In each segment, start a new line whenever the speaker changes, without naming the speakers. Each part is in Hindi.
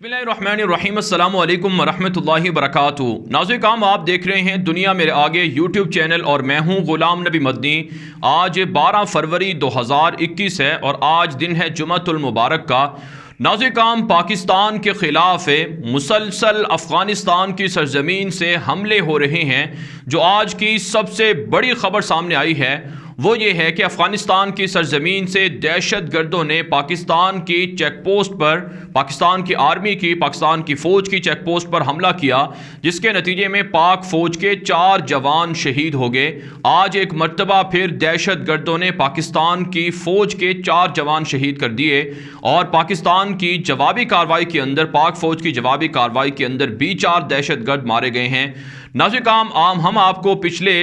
बिस्मिल्लाहिर्रहमानिर्रहीम अस्सलामु अलैकुम वरहमतुल्लाहि वबरकातुहू। नाज़रीन काम आप देख रहे हैं दुनिया मेरे आगे यूट्यूब चैनल और मैं हूं गुलाम नबी मदनी। आज 12 फरवरी 2021 है और आज दिन है जुमअतुल मुबारक का। नाज़रीन काम पाकिस्तान के ख़िलाफ़ मुसलसल अफ़गानिस्तान की सरज़मीन से हमले हो रहे हैं। जो आज की सबसे बड़ी ख़बर सामने आई है वो ये है कि अफ़गानिस्तान की सरज़मीन से दहशत गर्दों ने पाकिस्तान की चेक पोस्ट पर, पाकिस्तान की आर्मी की, पाकिस्तान की फ़ौज की चेक पोस्ट पर हमला किया, जिसके नतीजे में पाक फ़ौज के 4 जवान शहीद हो गए। आज एक मरतबा फिर दहशत गर्दों ने पाकिस्तान की फ़ौज के 4 जवान शहीद कर दिए और पाकिस्तान की जवाबी कार्रवाई के अंदर, पाक फ़ौज की जवाबी कार्रवाई के अंदर भी 4 दहशत गर्द मारे गए हैं। नाज़रीन काम हम आपको पिछले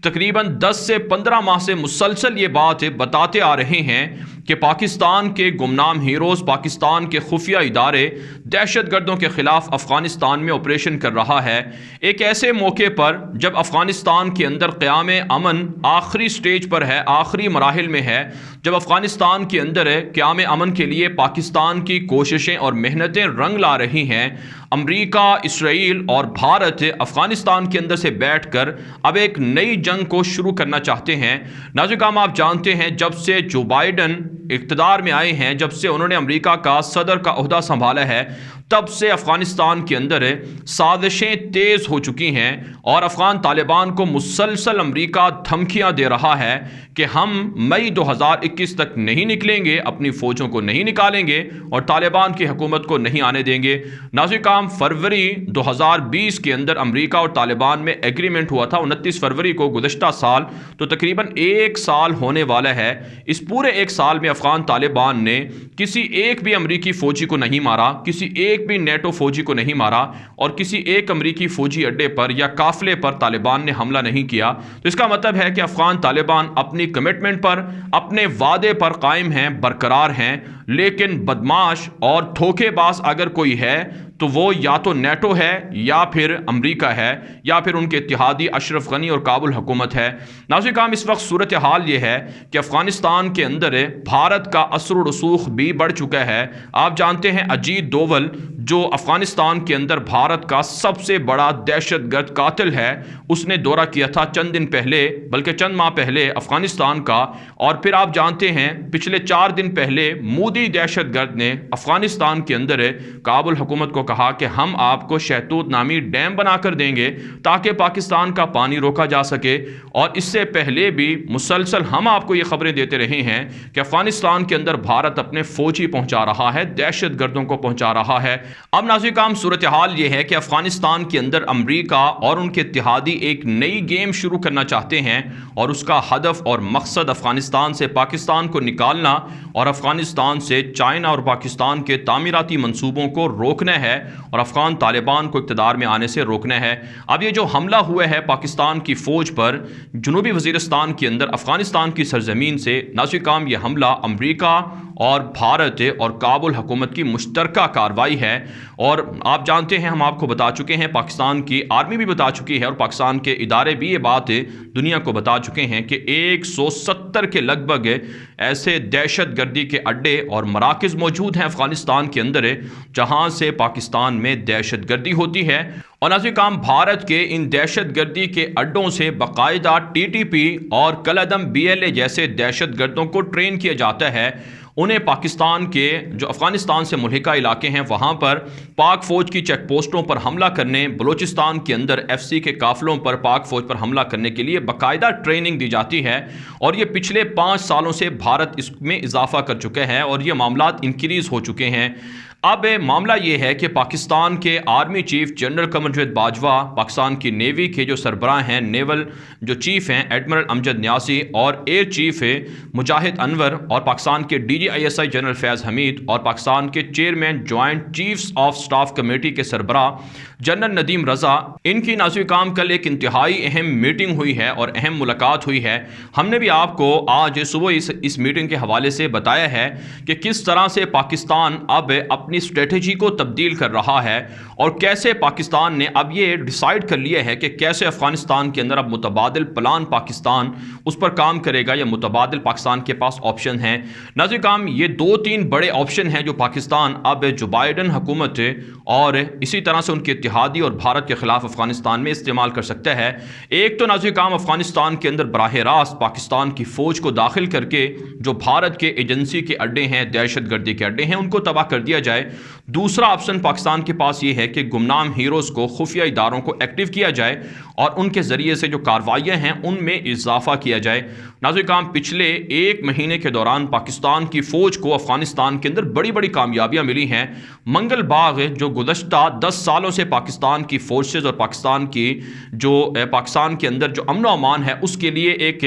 तकरीबन 10 से 15 माह से मुसलसल ये बात बताते आ रहे हैं कि पाकिस्तान के गुमनाम हीरोज़, पाकिस्तान के खुफिया इदारे दहशत गर्दों के ख़िलाफ़ अफ़गानिस्तान में ऑपरेशन कर रहा है। एक ऐसे मौके पर जब अफ़गानिस्तान के अंदर क़याम अमन आखिरी स्टेज पर है, आखिरी मराहिल में है, जब अफ़गानिस्तान के अंदर क़याम अमन के लिए पाकिस्तान की कोशिशें और मेहनतें रंग ला रही हैं, अमरीका, इसराइल और भारत अफ़गानिस्तान के अंदर से बैठ कर अब एक नई जंग को शुरू करना चाहते हैं। नाज़रीन काम आप जानते हैं जब से जो बाइडन इक़्तिदार में आए हैं, जब से उन्होंने अमेरिका का सदर का ओहदा संभाला है, तब से अफ़गानिस्तान के अंदर साजिशें तेज़ हो चुकी हैं और अफ़गान तालिबान को मुसलसल अमेरिका धमकियां दे रहा है कि हम मई 2021 तक नहीं निकलेंगे, अपनी फ़ौजों को नहीं निकालेंगे और तालिबान की हुकूमत को नहीं आने देंगे। नाज़रीन काम फरवरी 2020 के अंदर अमेरिका और तालिबान में एग्रीमेंट हुआ था, 29 फरवरी को गुज़श्ता साल, तो तकरीबन 1 साल होने वाला है। इस पूरे 1 साल में अफ़गान तालिबान ने किसी एक भी अमरीकी फ़ौजी को नहीं मारा, किसी एक भी नेटो फौजी को नहीं मारा और किसी एक अमरीकी फौजी अड्डे पर या काफिले पर तालिबान ने हमला नहीं किया। तो इसका मतलब है कि अफगान तालिबान अपनी कमिटमेंट पर, अपने वादे पर कायम हैं, बरकरार हैं। लेकिन बदमाश और धोखेबाज अगर कोई है तो वो या तो नेटो है या फिर अमरीका है या फिर उनके इत्तेहादी अशरफ गनी और काबुल हुकूमत है। नाज़रीन काम इस वक्त सूरत हाल ये है कि अफ़गानिस्तान के अंदर भारत का असर रसूख भी बढ़ चुका है। आप जानते हैं अजीत डोवल जो अफ़गानिस्तान के अंदर भारत का सबसे बड़ा दहशत गर्द कातिल है, उसने दौरा किया था चंद दिन पहले, बल्कि चंद माह पहले अफ़गानिस्तान का। और फिर आप जानते हैं पिछले 4 दिन पहले मोदी दहशत गर्द ने अफ़गानिस्तान के अंदर काबुल हुकूमत को कहा कि हम आपको शहतूत नामी डैम बनाकर देंगे ताकि पाकिस्तान का पानी रोका जा सके। और इससे पहले भी मुसलसल हम आपको ये खबरें देते रहे हैं कि अफ़गानिस्तान के अंदर भारत अपने फौजी पहुंचा रहा है, दहशत गर्दों को पहुंचा रहा है। अब नाज़रीन काम सूरत हाल ये है कि अफ़गानिस्तान के अंदर अमरीका और उनके इत्तेहादी एक नई गेम शुरू करना चाहते हैं और उसका हदफ और मकसद अफ़गानिस्तान से पाकिस्तान को निकालना और अफ़गानिस्तान से चाइना और पाकिस्तान के तामीराती मंसूबों को रोकना है और अफ़गान तालिबान को इक़्तिदार में आने से रोकना है। अब ये जो हमला हुआ है पाकिस्तान की फ़ौज पर जनूबी वज़ीरिस्तान के अंदर अफ़गानिस्तान की सरज़मीन से, नाज़रीन काम ये हमला अमरीका और भारत और काबुल हुकूमत की मुश्तरका कार्रवाई है। और आप जानते हैं, हम आपको बता चुके हैं, पाकिस्तान की आर्मी भी बता चुकी है और पाकिस्तान के इदारे भी ये बात दुनिया को बता चुके हैं कि 170 के लगभग ऐसे दहशत गर्दी के अड्डे और मराकज़ मौजूद हैं अफ़गानिस्तान के अंदर जहाँ से पाकिस्तान में दहशत गर्दी होती है। और नाज़रीन काम भारत के इन दहशत गर्दी के अड्डों से बाकायदा TTP और कलअदम BLA जैसे दहशत गर्दों को ट्रेन किया जाता है। उन्हें पाकिस्तान के जो अफ़गानिस्तान से मुल्हिका इलाके हैं वहाँ पर पाक फ़ौज की चेक पोस्टों पर हमला करने, बलूचिस्तान के अंदर FC के काफ़िलों पर पाक फ़ौज पर हमला करने के लिए बाकायदा ट्रेनिंग दी जाती है। और ये पिछले 5 सालों से भारत इसमें इजाफ़ा कर चुका है और ये मामलात इंक्रीज़ हो चुके हैं। अब मामला ये है कि पाकिस्तान के army chief general कमरजावेद Bajwa, Pakistan की नेवी के जो सरबराह हैं, नेवल जो चीफ हैं एडमिरल अमजद न्यासी और एयर चीफ मुजाहिद अनवर और पाकिस्तान के DGISI जनरल फैज़ हमीद और पाकिस्तान के chairman joint chiefs of staff committee के सरबराह जनरल नदीम रज़ा, इनकी नाज़रीन काम कल एक इंतहाई अहम मीटिंग हुई है और अहम मुलाकात हुई है। हमने भी आपको आज सुबह इस मीटिंग के हवाले से बताया है कि किस तरह से पाकिस्तान अब अपनी अपनी स्ट्रेटजी को तब्दील कर रहा है और कैसे पाकिस्तान ने अब ये डिसाइड कर लिया है कि कैसे अफगानिस्तान के अंदर अब मुतबादिल प्लान पाकिस्तान उस पर काम करेगा या मुतबादिल पाकिस्तान के पास ऑप्शन है। नाज़रीन काम, ये 2-3 बड़े ऑप्शन हैं जो पाकिस्तान अब जो बाइडन हुकूमत और इसी तरह से उनके इत्तेहादी और भारत के खिलाफ अफगानिस्तान में इस्तेमाल कर सकता है। एक तो नाज़रीन काम, अफगानिस्तान के अंदर बराह रास्त पाकिस्तान की फ़ौज को दाखिल करके जो भारत के एजेंसी के अड्डे हैं, दहशतगर्दी के अड्डे हैं, उनको तबाह कर दिया जाए। दूसरा ऑप्शन पाकिस्तान के पास ये है कि गुमनाम हीरोज़ को, खुफिया इदारों को एक्टिव किया जाए और उनके ज़रिए से जो कार्रवाइयाँ हैं उनमें इजाफा किया जाए। नाज़रीन काम, पिछले 1 महीने के दौरान पाकिस्तान की फ़ौज को अफगानिस्तान के अंदर बड़ी बड़ी कामयाबियाँ मिली हैं। मंगल बाग जो गुज़श्ता 10 सालों से पाकिस्तान की फोर्सेज और पाकिस्तान की जो पाकिस्तान के अंदर जो अमन अमान है उसके लिए एक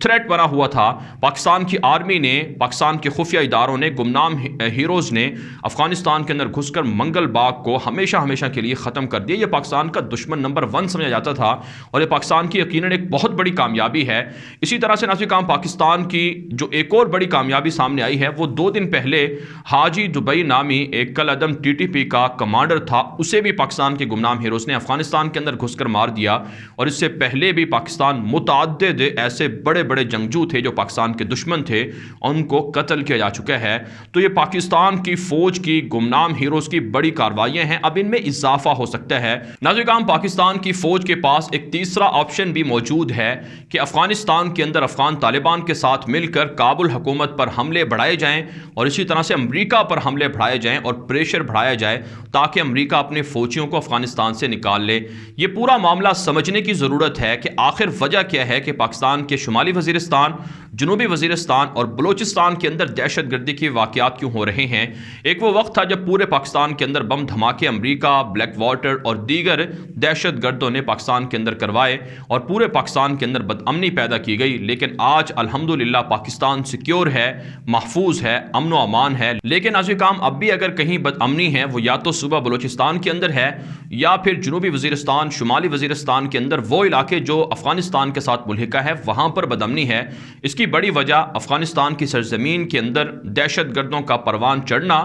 थ्रेट बना हुआ था, पाकिस्तान की आर्मी ने, पाकिस्तान के खुफिया इदारों ने, गुमनाम हीरोज़ ने अफगानिस्तान के अंदर घुसकर मंगल बाग को हमेशा हमेशा के लिए ख़त्म कर दिया। यह पाकिस्तान का दुश्मन नंबर 1 समझा जाता था और ये पाकिस्तान की यकीनन एक बहुत बड़ी कामयाबी है। इसी तरह से नाज़रीन काम, पाकिस्तान की जो एक और बड़ी कामयाबी सामने आई है वो 2 दिन पहले हाजी दुबई नामी एक कल अदम TTP का कमांडर था, उसे भी पाकिस्तान के गुमनाम हीरोज़ ने अफगानिस्तान के अंदर घुसकर मार दिया। और इससे पहले भी पाकिस्तान मुतअद्दिद ऐसे बड़े बड़े जंगजू थे जो पाकिस्तान के दुश्मन थे, उनको कत्ल किया जा चुका है। तो ये पाकिस्तान की फ़ौज की गुमनाम हीरोज़ की बड़ी कार्रवाइयाँ हैं, अब इनमें इजाफा हो सकता है। नाज़रीन काम, पाकिस्तान की फ़ौज के पास एक तीसरा ऑप्शन भी मौजूद है कि अफगानिस्तान के अंदर अफगान तालिबान के साथ मिलकर काबुल हुकूमत पर हमले बढ़ाए जाएं और इसी तरह से अमेरिका पर हमले बढ़ाए जाएं और प्रेशर बढ़ाया जाए ताकि अमेरिका अपने फौजियों को अफगानिस्तान से निकाल ले। ये पूरा मामला समझने की ज़रूरत है कि आखिर वजह क्या है कि पाकिस्तान के शुमाली वज़ीरिस्तान, जनूबी वज़ीरिस्तान और बलूचिस्तान के अंदर दहशतगर्दी के वाक़यात क्यों हो रहे हैं। एक वो वक्त था जब पूरे पाकिस्तान के अंदर बम धमाके अमेरिका, ब्लैक वाटर और दीगर दहशतगर्दों ने पाकिस्तान के अंदर करवाए और पूरे पाकिस्तान के अंदर बदअमनी पैदा की गई। लेकिन आज अल्हम्दुलिल्लाह पाकिस्तान सिक्योर है, महफूज है, अमन व अमान है। लेकिन नाज़रीन काम, अब भी अगर कहीं बदअमनी है वो या तो सूबा बलूचिस्तान के अंदर है या फिर जनूबी वज़ीरिस्तान, शुमाली वज़ीरिस्तान के अंदर वो इलाके जो अफगानिस्तान के साथ मुल्हिका है वहाँ पर बदअमनी है। इसकी बड़ी वजह अफगानिस्तान की सरजमीन के अंदर दहशतगर्दों का परवान चढ़ना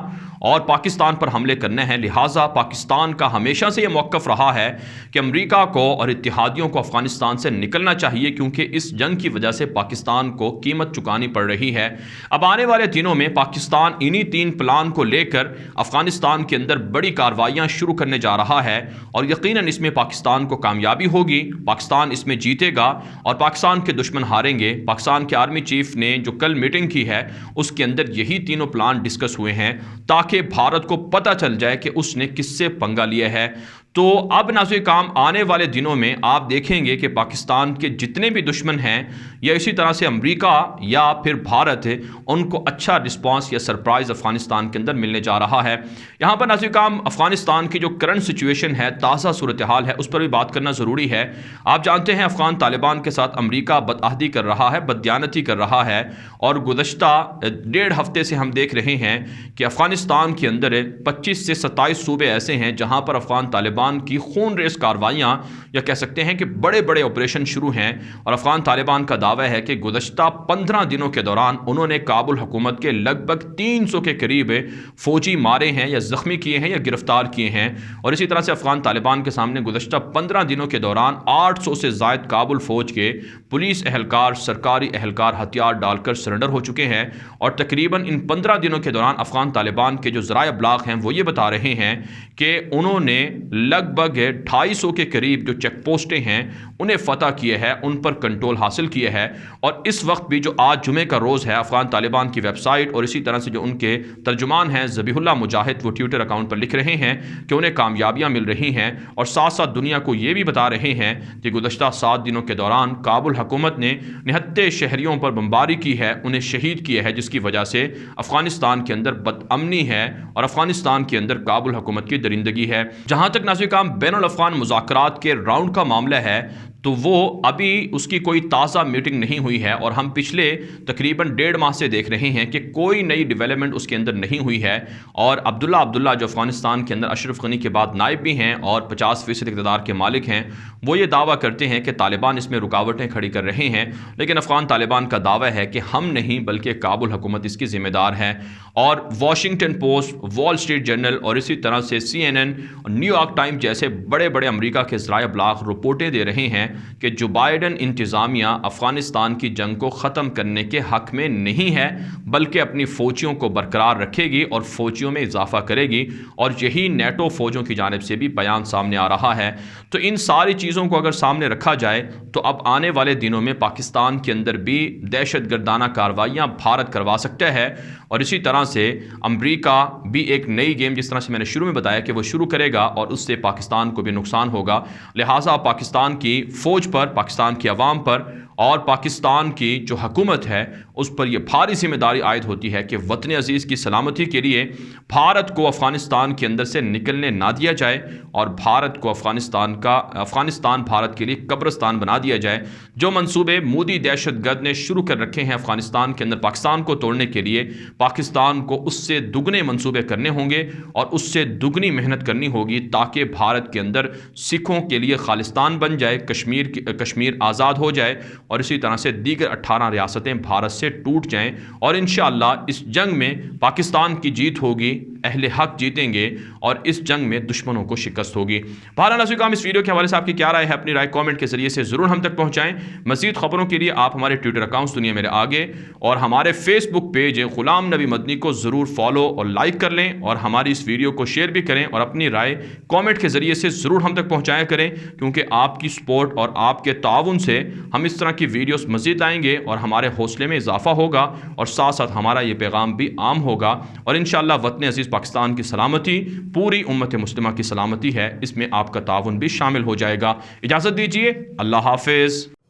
और पाकिस्तान पर हमले करने हैं। लिहाजा पाकिस्तान का हमेशा से यह मौक़िफ़ रहा है कि अमेरिका को और इत्तेहादियों को अफगानिस्तान से निकलना चाहिए, क्योंकि इस जंग की वजह से पाकिस्तान को कीमत चुकानी पड़ रही है। अब आने वाले दिनों में पाकिस्तान इन्हीं 3 प्लान को लेकर अफगानिस्तान के अंदर बड़ी कार्रवाइयाँ शुरू करने जा रहा है और यकीनन इसमें पाकिस्तान को कामयाबी होगी, पाकिस्तान इसमें जीतेगा और पाकिस्तान के दुश्मन हारेंगे। पाकिस्तान के आर्मी चीफ ने जो कल मीटिंग की है उसके अंदर यही तीनों प्लान डिस्कस हुए हैं ताकि भारत को पता चल जाए कि उसने किससे पंगा लिया है। तो अब नाज़रीन काम, आने वाले दिनों में आप देखेंगे कि पाकिस्तान के जितने भी दुश्मन हैं या इसी तरह से अमेरिका या फिर भारत, उनको अच्छा रिस्पांस या सरप्राइज़ अफगानिस्तान के अंदर मिलने जा रहा है। यहाँ पर नाज़रीन काम, अफगानिस्तान की जो करंट सिचुएशन है, ताज़ा सूरत हाल है, उस पर भी बात करना ज़रूरी है। आप जानते हैं अफगान तालिबान के साथ अमेरिका बदअहदी कर रहा है, बददियानती कर रहा है और गुज़श्ता 1.5 हफ्ते से हम देख रहे हैं कि अफगानिस्तान के अंदर 25 से 27 सूबे ऐसे हैं जहाँ पर अफगान तालिबान की खून रेस कार्रवाइयाँ या कह सकते हैं कि बड़े बड़े ऑपरेशन शुरू हैं और अफगान तालिबान का दावा है कि गुज़श्ता 15 दिनों के दौरान उन्होंने काबुल हुकूमत के लगभग 300 के करीब फौजी मारे हैं या ज़ख्मी किए हैं या गिरफ्तार किए हैं। और इसी तरह से अफगान तालिबान के सामने गुज़श्ता 15 दिनों के दौरान 800 से ज़ायद काबुल फ़ौज के पुलिस एहलकार, सरकारी एहलकार हथियार डालकर सरेंडर हो चुके हैं। और तकरीबन इन 15 दिनों के दौरान अफगान तालिबान के जो ज़राए अबलाग हैं वो ये बता रहे हैं कि उन्होंने लगभग 250 के करीब जो चेक पोस्टें हैं उन्हें फ़तह किए हैं, उन पर कंट्रोल हासिल किए हैं। और इस वक्त भी जो आज जुमे का रोज़ है, अफगान तालिबान की वेबसाइट और इसी तरह से जो उनके तर्जुमान हैं ज़बीहुल्लाह मुजाहिद, वो ट्विटर अकाउंट पर लिख रहे हैं कि उन्हें कामयाबियाँ मिल रही हैं और साथ साथ दुनिया को ये भी बता रहे हैं कि गुज़श्ता 7 दिनों के दौरान काबुल हुकूमत ने 69 शहरियों पर बमबारी की है, उन्हें शहीद किया है, जिसकी वजह से अफगानिस्तान के अंदर बदअमनी है और अफगानिस्तान के अंदर काबुल हुकूमत की दरिंदगी है। जहाँ तक नाज़रीन काम बैनुल अफ़गान मुज़ाकरात के राउंड का मामला है तो वो अभी उसकी कोई ताज़ा मीटिंग नहीं हुई है और हम पिछले तकरीबन 1.5 माह से देख रहे हैं कि कोई नई डेवलपमेंट उसके अंदर नहीं हुई है। और अब्दुल्ला जो अफ़गानिस्तान के अंदर अशरफ गनी के बाद नायब भी हैं और 50% इक़्तिदार के मालिक हैं, वो ये दावा करते हैं कि तालिबान इसमें रुकावटें खड़ी कर रहे हैं। लेकिन अफ़गान तालिबान का दावा है कि हम नहीं बल्कि काबुल हुकूमत इसकी ज़िम्मेदार है। और Washington post, wall street journal और इसी तरह से CNN और न्यूयॉर्क टाइम्स जैसे बड़े बड़े अमरीका के ज़राए अबलाग रिपोर्टें दे रहे हैं कि जो बाइडन इंतज़ामिया अफ़गानिस्तान की जंग को ख़त्म करने के हक़ में नहीं है, बल्कि अपनी फ़ौजियों को बरकरार रखेगी और फ़ौजियों में इजाफा करेगी। और यही नेटो फ़ौजों की जानिब से भी बयान सामने आ रहा है। तो इन सारी चीज़ों को अगर सामने रखा जाए तो अब आने वाले दिनों में पाकिस्तान के अंदर भी दहशत गर्दाना कार्रवाइयाँ भारत करवा सकता है। और इसी तरह से अमरीका भी एक नई गेम, जिस तरह से मैंने शुरू में बताया, कि वो शुरू करेगा और उससे पाकिस्तान को भी नुकसान होगा। लिहाजा पाकिस्तान की फ़ौज पर, पाकिस्तान की अवाम पर और पाकिस्तान की जो हुकूमत है उस पर यह भारी जिम्मेदारी आयद होती है कि वतन अजीज़ की सलामती के लिए भारत को अफ़गानिस्तान के अंदर से निकलने ना दिया जाए और भारत को अफ़गानिस्तान भारत के लिए कब्रिस्तान बना दिया जाए। जो मंसूबे मोदी दहशतगर्द ने शुरू कर रखे हैं अफ़गानिस्तान के अंदर पाकिस्तान को तोड़ने के लिए, पाकिस्तान को उससे दुगने मंसूबे करने होंगे और उससे दुगनी मेहनत करनी होगी ताकि भारत के अंदर सिखों के लिए खालिस्तान बन जाए, कश्मीर आज़ाद हो जाए और इसी तरह से दीगर 18 रियासतें भारत से टूट जाएं। और इंशाअल्लाह इस जंग में पाकिस्तान की जीत होगी, अहले हक जीतेंगे और इस जंग में दुश्मनों को शिकस्त होगी। बहरहाल नाज़रीन काम, इस वीडियो के हवाले से आपकी क्या राय है, अपनी राय कमेंट के जरिए से ज़रूर हम तक पहुँचाएँ। मज़ीद खबरों के लिए आप हमारे ट्विटर अकाउंट्स दुनिया मेरे आगे और हमारे फेसबुक पेज ग़ुलाम नबी मदनी को ज़रूर फॉलो और लाइक कर लें और हमारी इस वीडियो को शेयर भी करें और अपनी राय कमेंट के ज़रिए से ज़रूर हम तक पहुँचाया करें, क्योंकि आपकी सपोर्ट और आपके ताउन से हम इस तरह की वीडियोस मज़ीद आएंगे और हमारे हौसले में इजाफा होगा और साथ साथ हमारा ये पैगाम भी आम होगा। और इंशाअल्लाह वतन अज़ीज़ पाकिस्तान की सलामती, पूरी उम्मत मुस्लिमा की सलामती है, इसमें आपका ताउन भी शामिल हो जाएगा। इजाज़त दीजिए, अल्लाह हाफ़िज़।